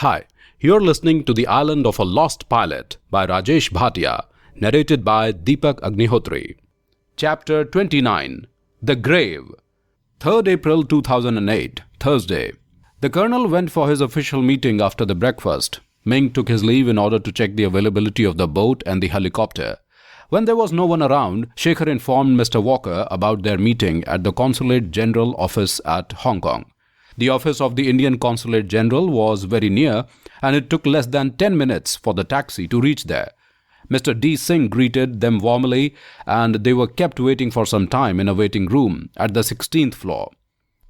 Hi, you're listening to The Island of a Lost Pilot by Rajesh Bhatia, narrated by Deepak Agnihotri. Chapter 29 The Grave 3rd April 2008, Thursday. The colonel went for his official meeting after the breakfast. Ming took his leave in order to check the availability of the boat and the helicopter. When there was no one around, Shekhar informed Mr. Walker about their meeting at the Consulate General office at Hong Kong. The office of the Indian Consulate General was very near, and it took less than 10 minutes for the taxi to reach there. Mr. D. Singh greeted them warmly, and they were kept waiting for some time in a waiting room at the 16th floor.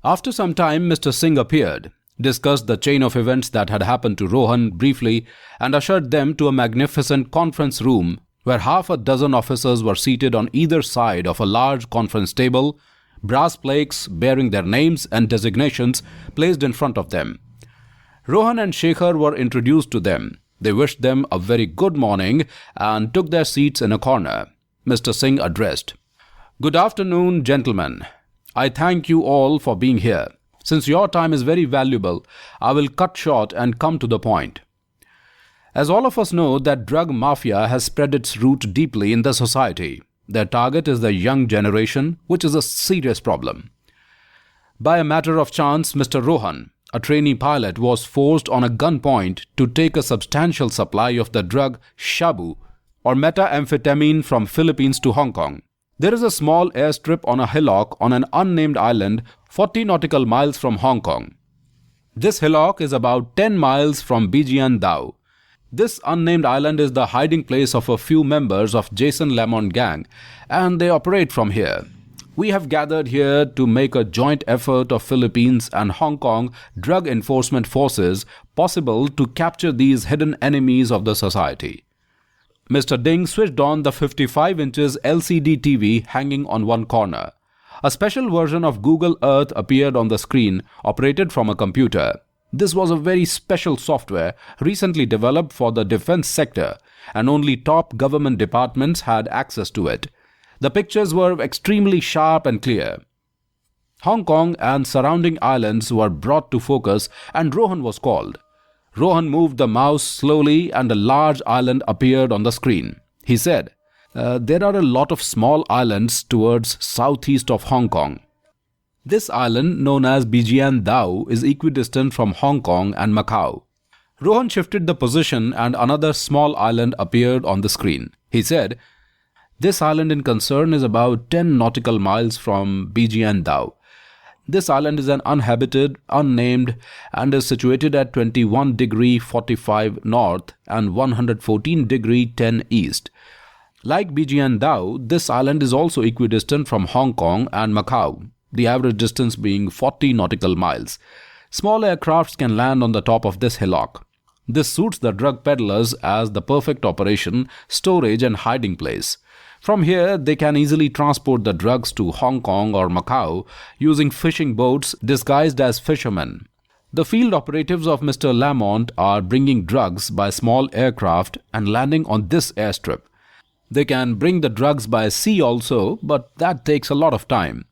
After some time, Mr. Singh appeared, discussed the chain of events that had happened to Rohan briefly, and ushered them to a magnificent conference room where half a dozen officers were seated on either side of a large conference table, brass plaques bearing their names and designations placed in front of them. Rohan and Shekhar were introduced to them. They wished them a very good morning and took their seats in a corner. Mr. Singh addressed, "Good afternoon, gentlemen. I thank you all for being here. Since your time is very valuable, I will cut short and come to the point. As all of us know that drug mafia has spread its root deeply in the society. Their target is the young generation, which is a serious problem. By a matter of chance, Mr. Rohan, a trainee pilot, was forced on a gunpoint to take a substantial supply of the drug shabu or methamphetamine from Philippines to Hong Kong. There is a small airstrip on a hillock on an unnamed island 40 nautical miles from Hong Kong. This hillock is about 10 miles from Dao. This unnamed island is the hiding place of a few members of Jason Lamont gang, and they operate from here. We have gathered here to make a joint effort of Philippines and Hong Kong drug enforcement forces possible to capture these hidden enemies of the society." Mr. Ding switched on the 55 inches LCD TV hanging on one corner. A special version of Google Earth appeared on the screen, operated from a computer. This was a very special software recently developed for the defense sector, and only top government departments had access to it. The pictures were extremely sharp and clear. Hong Kong and surrounding islands were brought to focus, and Rohan was called. Rohan moved the mouse slowly and a large island appeared on the screen. He said, "There are a lot of small islands towards southeast of Hong Kong. This island, known as Dao, is equidistant from Hong Kong and Macau." Rohan shifted the position and another small island appeared on the screen. He said, "This island in concern is about 10 nautical miles from Dao. This island is an uninhabited, unnamed, and is situated at 21 degree 45 north and 114 degree 10 east. Like Dao, this island is also equidistant from Hong Kong and Macau, the average distance being 40 nautical miles. Small aircrafts can land on the top of this hillock. This suits the drug peddlers as the perfect operation, storage and hiding place. From here, they can easily transport the drugs to Hong Kong or Macau using fishing boats disguised as fishermen. The field operatives of Mr. Lamont are bringing drugs by small aircraft and landing on this airstrip. They can bring the drugs by sea also, but that takes a lot of time.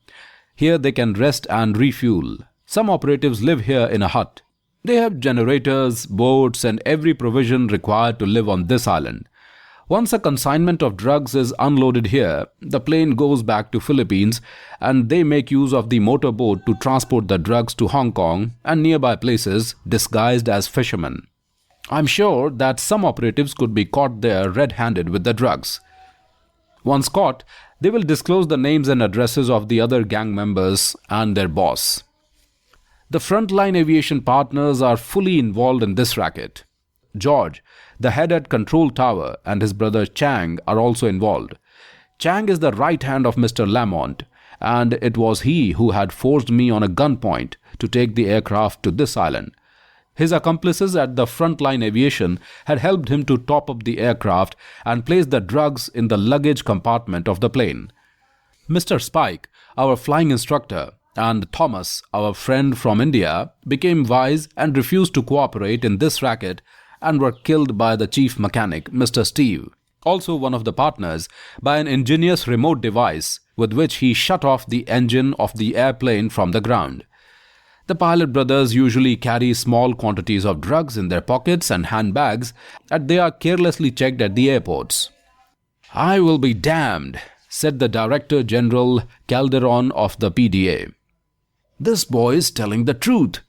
Here they can rest and refuel. Some operatives live here in a hut. They have generators, boats, and every provision required to live on this island. Once a consignment of drugs is unloaded here, the plane goes back to Philippines and they make use of the motorboat to transport the drugs to Hong Kong and nearby places disguised as fishermen. I'm sure that some operatives could be caught there red-handed with the drugs. Once caught, they will disclose the names and addresses of the other gang members and their boss. The frontline aviation partners are fully involved in this racket. George, the head at Control Tower, and his brother Chang are also involved. Chang is the right hand of Mr. Lamont, and it was he who had forced me on a gunpoint to take the aircraft to this island. His accomplices at the frontline aviation had helped him to top up the aircraft and place the drugs in the luggage compartment of the plane. Mr. Spike, our flying instructor, and Thomas, our friend from India, became wise and refused to cooperate in this racket and were killed by the chief mechanic, Mr. Steve, also one of the partners, by an ingenious remote device with which he shut off the engine of the airplane from the ground. The pilot brothers usually carry small quantities of drugs in their pockets and handbags, and they are carelessly checked at the airports. "I will be damned," said the Director General Calderon of the PDA. "This boy is telling the truth.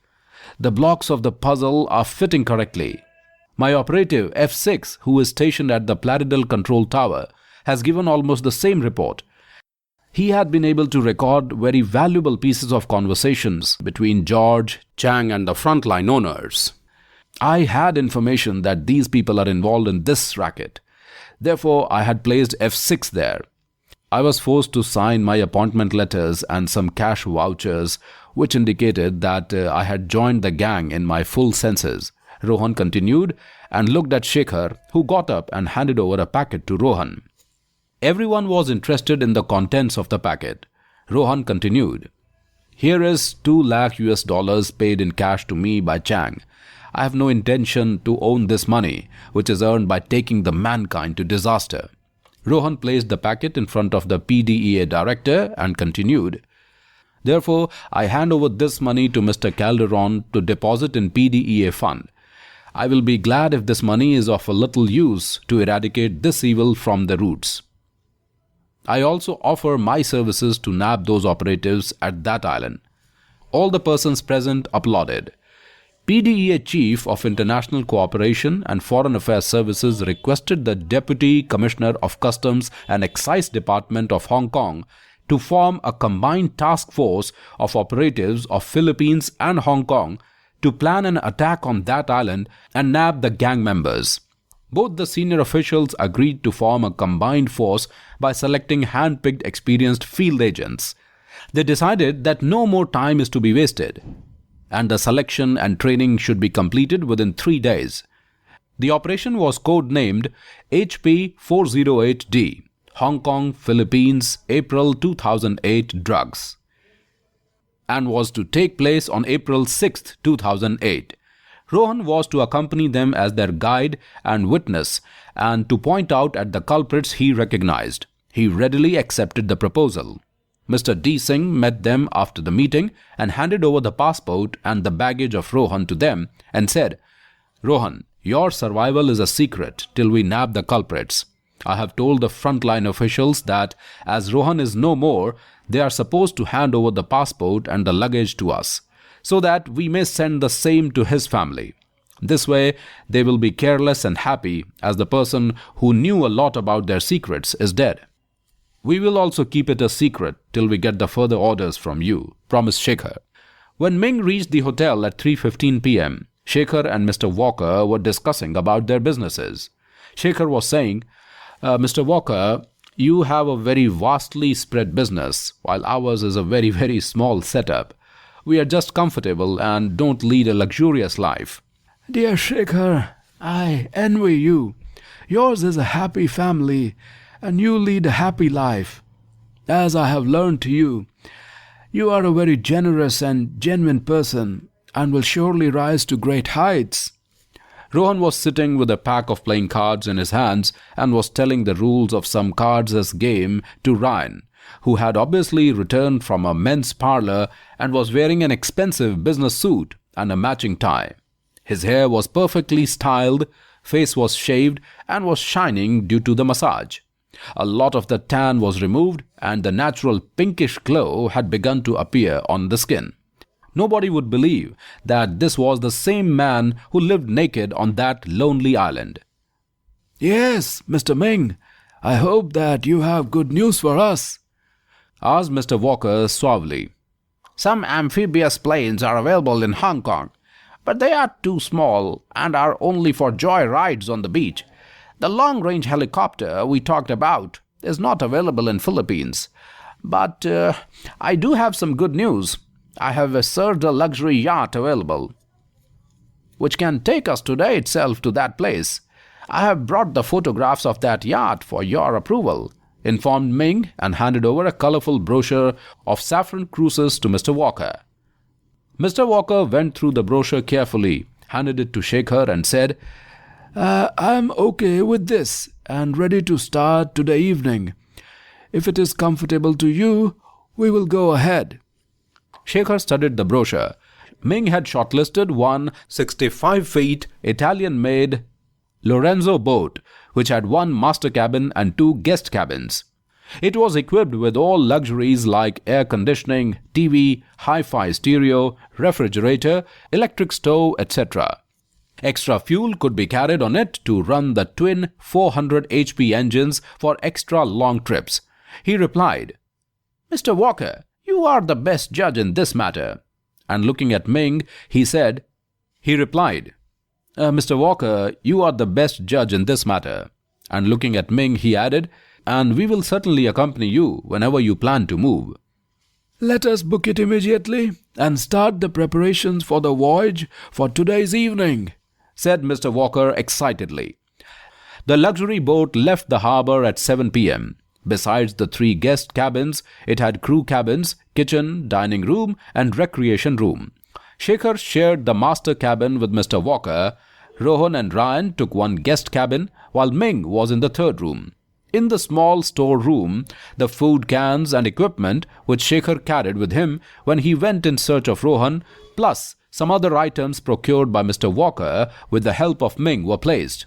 The blocks of the puzzle are fitting correctly. My operative F6, who is stationed at the Plaridel Control Tower, has given almost the same report. He had been able to record very valuable pieces of conversations between George, Chang and the frontline owners. I had information that these people are involved in this racket. Therefore, I had placed F6 there. I was forced to sign my appointment letters and some cash vouchers, which indicated that I had joined the gang in my full senses," Rohan continued and looked at Shekhar, who got up and handed over a packet to Rohan. Everyone was interested in the contents of the packet. Rohan continued, "Here is $2 lakh US paid in cash to me by Chang. I have no intention to own this money, which is earned by taking the mankind to disaster." Rohan placed the packet in front of the PDEA director and continued, "Therefore, I hand over this money to Mr. Calderon to deposit in PDEA fund. I will be glad if this money is of a little use to eradicate this evil from the roots. I also offer my services to nab those operatives at that island." All the persons present applauded. PDEA Chief of International Cooperation and Foreign Affairs Services requested the Deputy Commissioner of Customs and Excise Department of Hong Kong to form a combined task force of operatives of Philippines and Hong Kong to plan an attack on that island and nab the gang members. Both the senior officials agreed to form a combined force by selecting hand-picked experienced field agents. They decided that no more time is to be wasted, and the selection and training should be completed within 3 days. The operation was codenamed HP-408D, Hong Kong, Philippines, April 2008 Drugs, and was to take place on April 6, 2008. Rohan was to accompany them as their guide and witness and to point out at the culprits he recognized. He readily accepted the proposal. Mr. D. Singh met them after the meeting and handed over the passport and the baggage of Rohan to them and said, "Rohan, your survival is a secret till we nab the culprits. I have told the frontline officials that as Rohan is no more, they are supposed to hand over the passport and the luggage to us, so that we may send the same to his family. This way, they will be careless and happy as the person who knew a lot about their secrets is dead. We will also keep it a secret till we get the further orders from you," promised Shekhar. When Ming reached the hotel at 3:15 p.m., Shekhar and Mr. Walker were discussing about their businesses. Shekhar was saying, "Mr. Walker, you have a very vastly spread business, while ours is a very, very small setup. We are just comfortable and don't lead a luxurious life." "Dear Shekhar, I envy you. Yours is a happy family, and you lead a happy life. As I have learned to you, you are a very generous and genuine person, and will surely rise to great heights." Rohan was sitting with a pack of playing cards in his hands and was telling the rules of some cards game to Ryan, who had obviously returned from a men's parlor and was wearing an expensive business suit and a matching tie. His hair was perfectly styled, face was shaved and was shining due to the massage. A lot of the tan was removed and the natural pinkish glow had begun to appear on the skin. Nobody would believe that this was the same man who lived naked on that lonely island. "Yes, Mr. Ming, I hope that you have good news for us," asked Mr. Walker suavely. "Some amphibious planes are available in Hong Kong, but they are too small and are only for joy rides on the beach. The long-range helicopter we talked about is not available in Philippines. But I do have some good news. I have reserved a luxury yacht available, which can take us today itself to that place. I have brought the photographs of that yacht for your approval," informed Ming and handed over a colorful brochure of saffron cruises to Mr. Walker. Mr. Walker went through the brochure carefully, handed it to Shekhar and said, "I'm okay with this and ready to start today evening. If it is comfortable to you, we will go ahead." Shekhar studied the brochure. Ming had shortlisted one 65 feet Italian-made Lorenzo boat, which had one master cabin and two guest cabins. It was equipped with all luxuries like air conditioning, TV, hi-fi stereo, refrigerator, electric stove, etc. Extra fuel could be carried on it to run the twin 400 HP engines for extra long trips. He replied, "Mr. Walker, you are the best judge in this matter." And looking at Ming, he replied, "Mr. Walker, you are the best judge in this matter." And looking at Ming, he added, "And we will certainly accompany you whenever you plan to move." Let us book it immediately and start the preparations for the voyage for today's evening, said Mr. Walker excitedly. The luxury boat left the harbour at 7 p.m. Besides the 3 guest cabins, it had crew cabins, kitchen, dining room, and recreation room. Shekhar shared the master cabin with Mr. Walker. Rohan and Ryan took one guest cabin, while Ming was in the third room. In the small store room, the food cans and equipment which Shekhar carried with him when he went in search of Rohan, plus some other items procured by Mr. Walker with the help of Ming, were placed.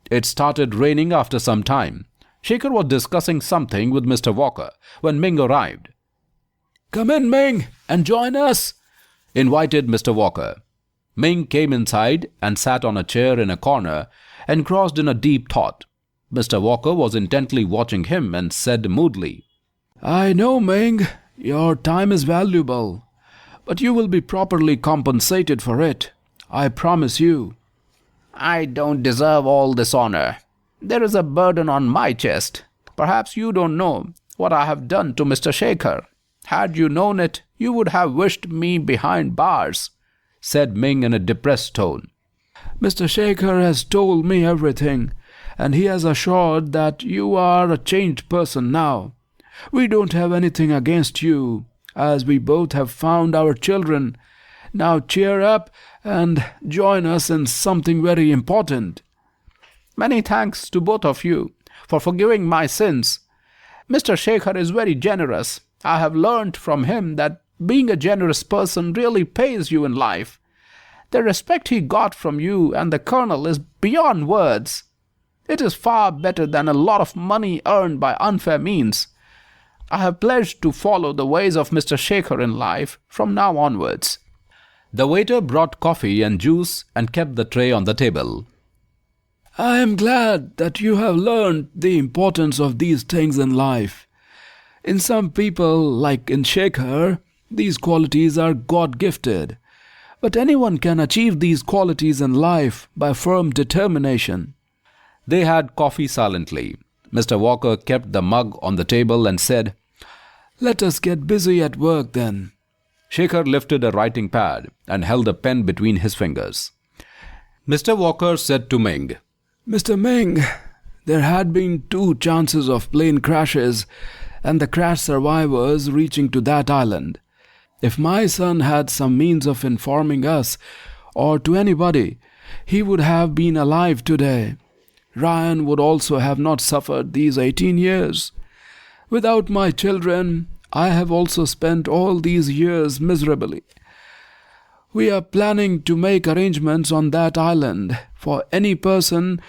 It started raining after some time. Shekhar was discussing something with Mr. Walker when Ming arrived. "Come in, Ming, and join us," invited Mr. Walker. Ming came inside and sat on a chair in a corner, engrossed in a deep thought. Mr. Walker was intently watching him and said moodily, "I know, Ming, your time is valuable, but you will be properly compensated for it. I promise you." "I don't deserve all this honor. There is a burden on my chest. Perhaps you don't know what I have done to Mr. Shekhar. Had you known it, you would have wished me behind bars," said Ming in a depressed tone. "Mr. Shekhar has told me everything, and he has assured that you are a changed person now. We don't have anything against you, as we both have found our children. Now cheer up and join us in something very important." "Many thanks to both of you for forgiving my sins. Mr. Shekhar is very generous. I have learned from him that being a generous person really pays you in life. The respect he got from you and the colonel is beyond words. It is far better than a lot of money earned by unfair means. I have pledged to follow the ways of Mr. Shekhar in life from now onwards." The waiter brought coffee and juice and kept the tray on the table. "I am glad that you have learned the importance of these things in life. In some people, like in Shekhar, these qualities are God-gifted. But anyone can achieve these qualities in life by firm determination." They had coffee silently. Mr. Walker kept the mug on the table and said, "Let us get busy at work then." Shekhar lifted a writing pad and held a pen between his fingers. Mr. Walker said to Ming, "Mr. Ming, there had been 2 chances of plane crashes and the crash survivors reaching to that island. If my son had some means of informing us or to anybody, he would have been alive today. Ryan would also have not suffered these 18 years. Without my children, I have also spent all these years miserably. We are planning to make arrangements on that island for any person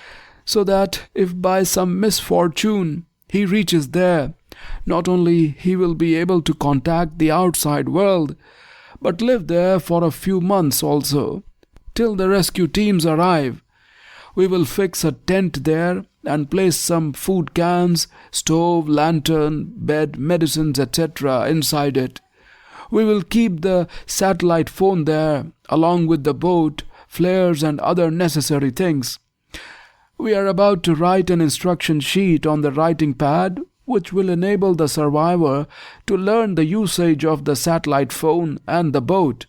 so that if by some misfortune he reaches there, not only he will be able to contact the outside world, but live there for a few months also, till the rescue teams arrive. We will fix a tent there and place some food cans, stove, lantern, bed, medicines, etc. inside it. We will keep the satellite phone there, along with the boat, flares and other necessary things. We are about to write an instruction sheet on the writing pad, which will enable the survivor to learn the usage of the satellite phone and the boat.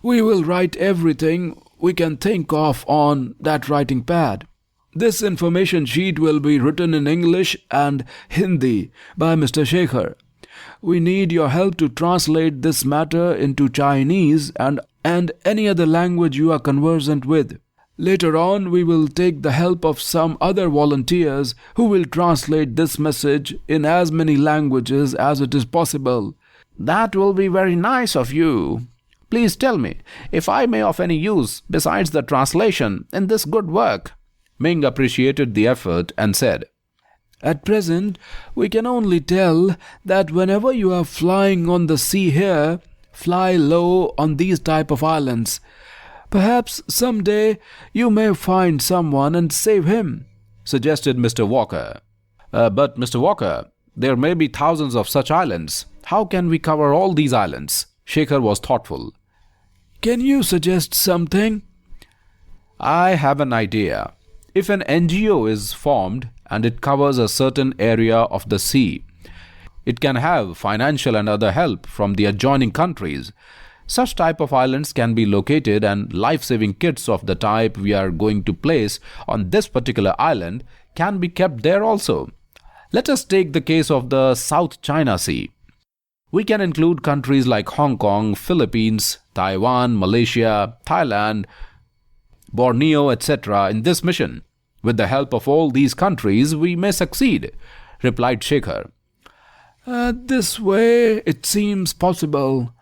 We will write everything we can think of on that writing pad. This information sheet will be written in English and Hindi by Mr. Shekhar. We need your help to translate this matter into Chinese and any other language you are conversant with. Later on, we will take the help of some other volunteers who will translate this message in as many languages as it is possible." "That will be very nice of you. Please tell me if I may of any use besides the translation in this good work." Ming appreciated the effort and said, "At present, we can only tell that whenever you are flying on the sea here, fly low on these type of islands. Perhaps someday you may find someone and save him," suggested Mr. Walker. But Mr. Walker, there may be thousands of such islands. How can we cover all these islands?" Shekhar was thoughtful. "Can you suggest something?" "I have an idea. If an NGO is formed and it covers a certain area of the sea, it can have financial and other help from the adjoining countries. Such type of islands can be located, and life-saving kits of the type we are going to place on this particular island can be kept there also. Let us take the case of the South China Sea. We can include countries like Hong Kong, Philippines, Taiwan, Malaysia, Thailand, Borneo, etc. in this mission. With the help of all these countries, we may succeed," replied Shekhar. "This way it seems possible.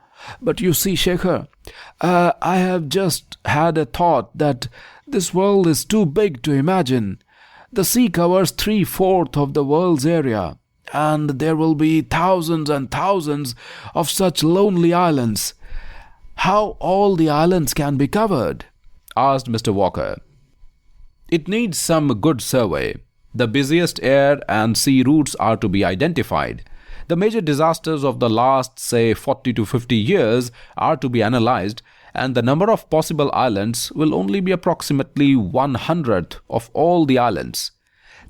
But you see, Shekhar, I have just had a thought that this world is too big to imagine. The sea covers 3/4 of the world's area, and there will be thousands and thousands of such lonely islands. How all the islands can be covered?" asked Mr. Walker. "It needs some good survey. The busiest air and sea routes are to be identified. The major disasters of the last, say, 40 to 50 years are to be analyzed, and the number of possible islands will only be approximately 1/100th of all the islands.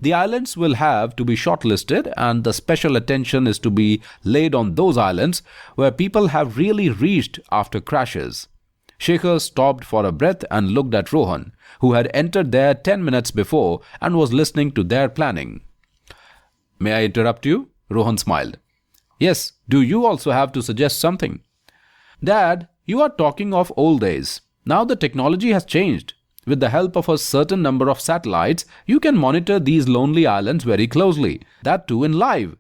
The islands will have to be shortlisted, and the special attention is to be laid on those islands where people have really reached after crashes." Shekhar stopped for a breath and looked at Rohan, who had entered there 10 minutes before and was listening to their planning. "May I interrupt you?" Rohan smiled. "Yes, do you also have to suggest something?" "Dad, you are talking of old days. Now the technology has changed. With the help of a certain number of satellites, you can monitor these lonely islands very closely, that too in live.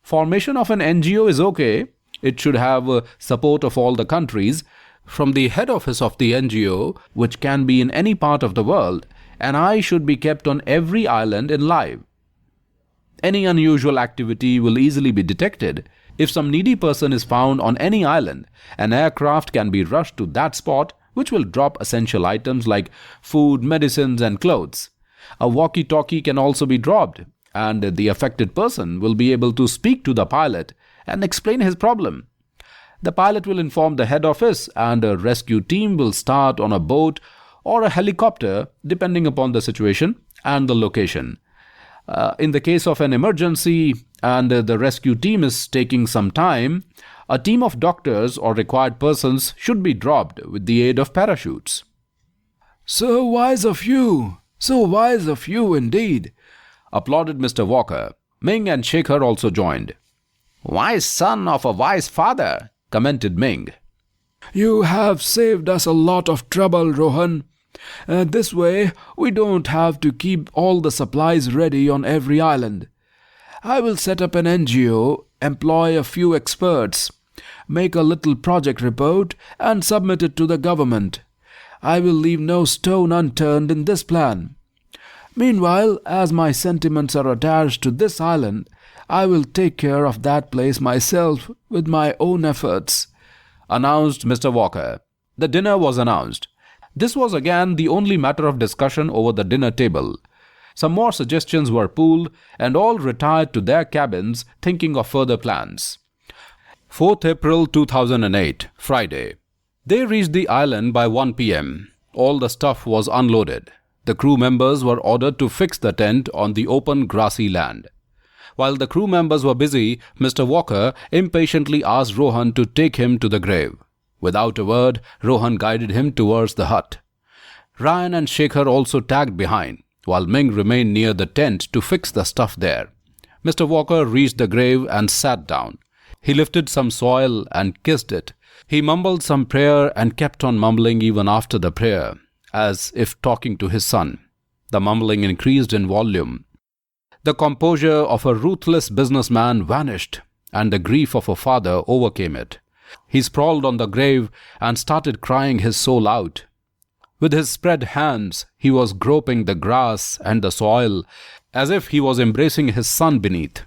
Formation of an NGO is okay. It should have support of all the countries, from the head office of the NGO, which can be in any part of the world, an eye should be kept on every island in live. Any unusual activity will easily be detected. If some needy person is found on any island, an aircraft can be rushed to that spot, which will drop essential items like food, medicines, and clothes. A walkie-talkie can also be dropped, and the affected person will be able to speak to the pilot and explain his problem. The pilot will inform the head office, and a rescue team will start on a boat or a helicopter, depending upon the situation and the location. In the case of an emergency and the rescue team is taking some time, a team of doctors or required persons should be dropped with the aid of parachutes." "So wise of you! So wise of you indeed!" applauded Mr. Walker. Ming and Shekhar also joined. "Wise son of a wise father," commented Ming. "You have saved us a lot of trouble, Rohan. This way, we don't have to keep all the supplies ready on every island. I will set up an NGO, employ a few experts, make a little project report, and submit it to the government. I will leave no stone unturned in this plan. Meanwhile, as my sentiments are attached to this island, I will take care of that place myself with my own efforts," announced Mr. Walker. The dinner was announced. This was again the only matter of discussion over the dinner table. Some more suggestions were pooled, and all retired to their cabins thinking of further plans. 4th April 2008, Friday. They reached the island by 1 p.m. All the stuff was unloaded. The crew members were ordered to fix the tent on the open grassy land. While the crew members were busy, Mr. Walker impatiently asked Rohan to take him to the grave. Without a word, Rohan guided him towards the hut. Ryan and Shekhar also tagged behind, while Ming remained near the tent to fix the stuff there. Mr. Walker reached the grave and sat down. He lifted some soil and kissed it. He mumbled some prayer and kept on mumbling even after the prayer, as if talking to his son. The mumbling increased in volume. The composure of a ruthless businessman vanished, and the grief of a father overcame it. He sprawled on the grave and started crying his soul out. With his spread hands, he was groping the grass and the soil as if he was embracing his son beneath.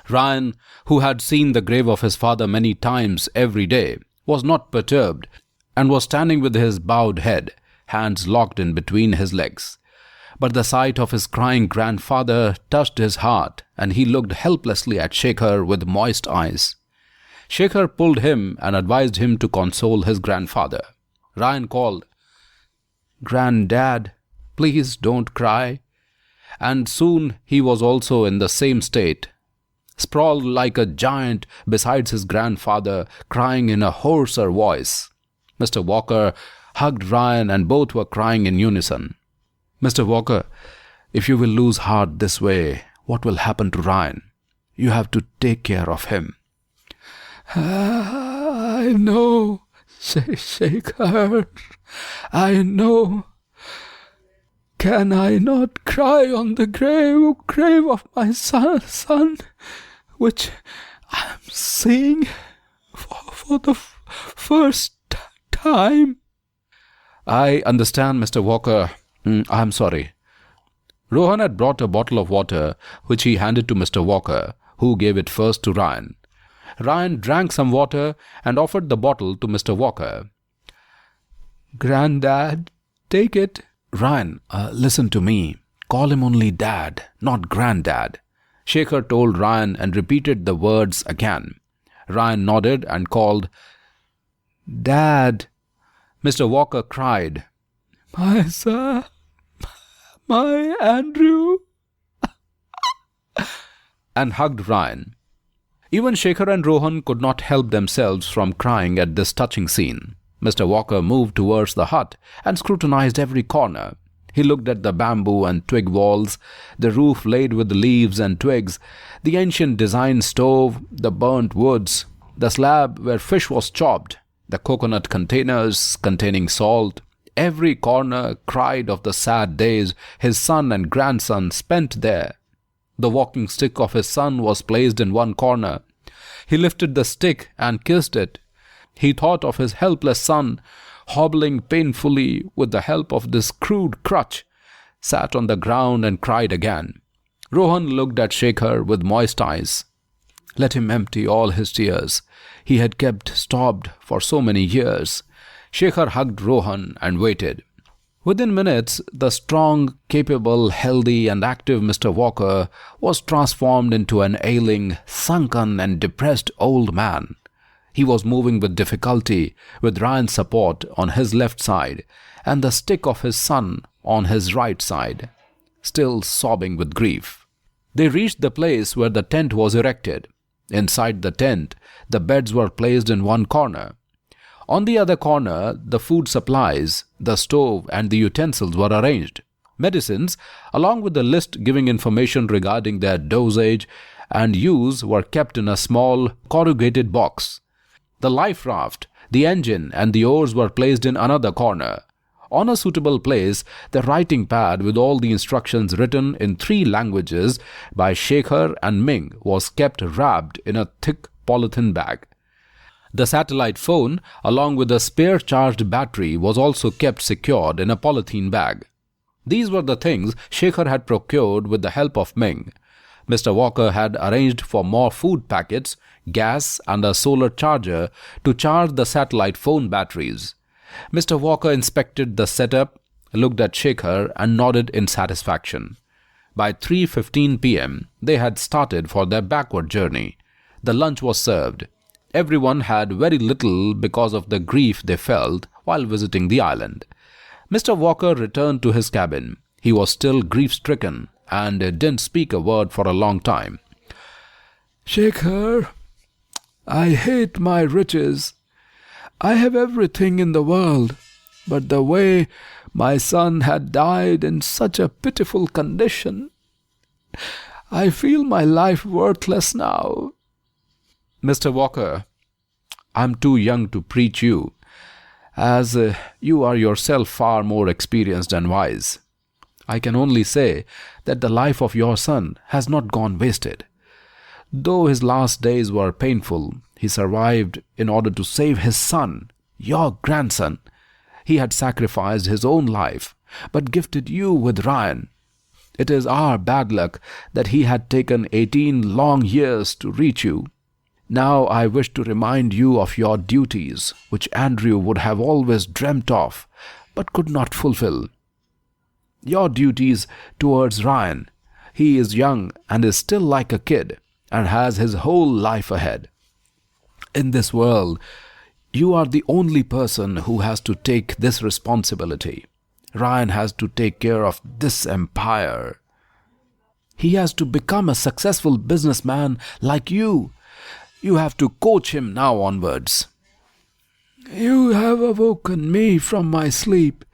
Ryan, who had seen the grave of his father many times every day, was not perturbed and was standing with his bowed head, hands locked in between his legs. But the sight of his crying grandfather touched his heart, and he looked helplessly at Shekhar with moist eyes. Shekhar pulled him and advised him to console his grandfather. Ryan called, "Granddad, please don't cry." And soon he was also in the same state, sprawled like a giant beside his grandfather, crying in a hoarser voice. Mr. Walker hugged Ryan and both were crying in unison. "Mr. Walker, if you will lose heart this way, what will happen to Ryan? You have to take care of him." "I know, Shekhar. I know. Can I not cry on the grave of my son, which I am seeing for the first time?" "I understand, Mr. Walker. I am sorry." Rohan had brought a bottle of water, which he handed to Mr. Walker, who gave it first to Ryan. Ryan drank some water and offered the bottle to Mr. Walker. "Granddad, take it." "Ryan, listen to me. Call him only Dad, not Granddad." Shekhar told Ryan and repeated the words again. Ryan nodded and called, "Dad." Mr. Walker cried, "My son, my Andrew," and hugged Ryan. Even Shekhar and Rohan could not help themselves from crying at this touching scene. Mr. Walker moved towards the hut and scrutinized every corner. He looked at the bamboo and twig walls, the roof laid with leaves and twigs, the ancient design stove, the burnt woods, the slab where fish was chopped, the coconut containers containing salt. Every corner cried of the sad days his son and grandson spent there. The walking stick of his son was placed in one corner. He lifted the stick and kissed it. He thought of his helpless son, hobbling painfully with the help of this crude crutch, sat on the ground and cried again. Rohan looked at Shekhar with moist eyes. Let him empty all his tears. He had kept stopped for so many years. Shekhar hugged Rohan and waited. Within minutes, the strong, capable, healthy and active Mr. Walker was transformed into an ailing, sunken and depressed old man. He was moving with difficulty, with Ryan's support on his left side and the stick of his son on his right side, still sobbing with grief. They reached the place where the tent was erected. Inside the tent, the beds were placed in one corner. On the other corner, the food supplies, the stove and the utensils were arranged. Medicines, along with the list giving information regarding their dosage and use, were kept in a small, corrugated box. The life raft, the engine and the oars were placed in another corner. On a suitable place, the writing pad with all the instructions written in 3 languages by Shekhar and Ming was kept wrapped in a thick polythene bag. The satellite phone, along with a spare charged battery, was also kept secured in a polythene bag. These were the things Shekhar had procured with the help of Ming. Mr. Walker had arranged for more food packets, gas and a solar charger to charge the satellite phone batteries. Mr. Walker inspected the setup, looked at Shekhar and nodded in satisfaction. By 3:15 p.m., they had started for their backward journey. The lunch was served. Everyone had very little because of the grief they felt while visiting the island. Mr. Walker returned to his cabin. He was still grief-stricken and didn't speak a word for a long time. "Shekhar, I hate my riches. I have everything in the world, but the way my son had died in such a pitiful condition, I feel my life worthless now." "Mr. Walker, I'm too young to preach you, as you are yourself far more experienced and wise. I can only say that the life of your son has not gone wasted. Though his last days were painful, he survived in order to save his son, your grandson. He had sacrificed his own life, but gifted you with Ryan. It is our bad luck that he had taken 18 long years to reach you. Now I wish to remind you of your duties, which Andrew would have always dreamt of, but could not fulfill. Your duties towards Ryan. He is young and is still like a kid, and has his whole life ahead. In this world, you are the only person who has to take this responsibility. Ryan has to take care of this empire. He has to become a successful businessman like you. You have to coach him now onwards. You have awoken me from my sleep.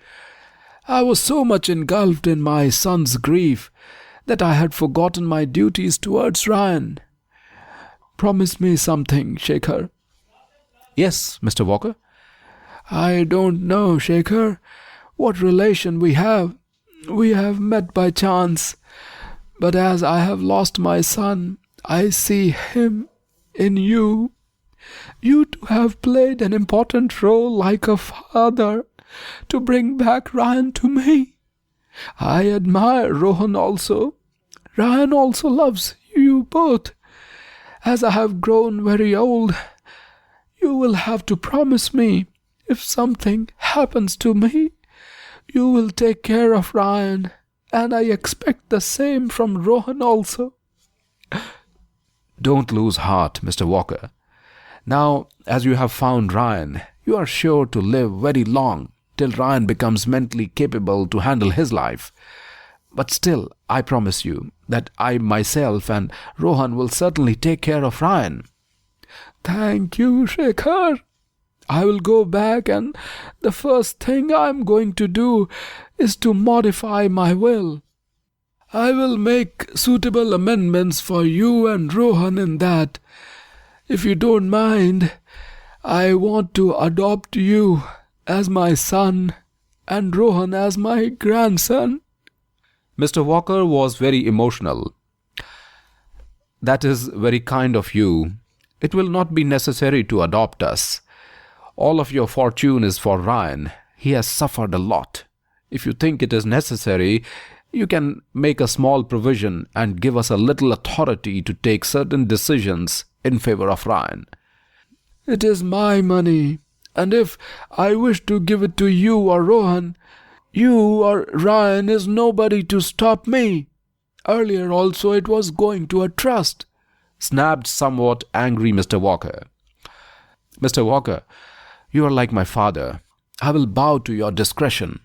I was so much engulfed in my son's grief that I had forgotten my duties towards Ryan. Promise me something, Shekhar. Yes, Mr. Walker. I don't know, Shekhar, what relation we have. We have met by chance. But as I have lost my son, I see him in you. You two have played an important role like a father to bring back Ryan to me. I admire Rohan also. Ryan also loves you both. As I have grown very old, you will have to promise me, if something happens to me, you will take care of Ryan, and I expect the same from Rohan also. Don't lose heart, Mr. Walker. Now, as you have found Ryan, you are sure to live very long till Ryan becomes mentally capable to handle his life. But still, I promise you that I myself and Rohan will certainly take care of Ryan. Thank you, Shekhar. I will go back, and the first thing I am going to do is to modify my will. I will make suitable amendments for you and Rohan in that. If you don't mind, I want to adopt you as my son and Rohan as my grandson. Mr. Walker was very emotional. That is very kind of you. It will not be necessary to adopt us. All of your fortune is for Ryan. He has suffered a lot. If you think it is necessary, you can make a small provision and give us a little authority to take certain decisions in favor of Ryan. It is my money, and if I wish to give it to you or Rohan, you or Ryan is nobody to stop me. Earlier also it was going to a trust, snapped somewhat angry Mr. Walker. Mr. Walker, you are like my father. I will bow to your discretion.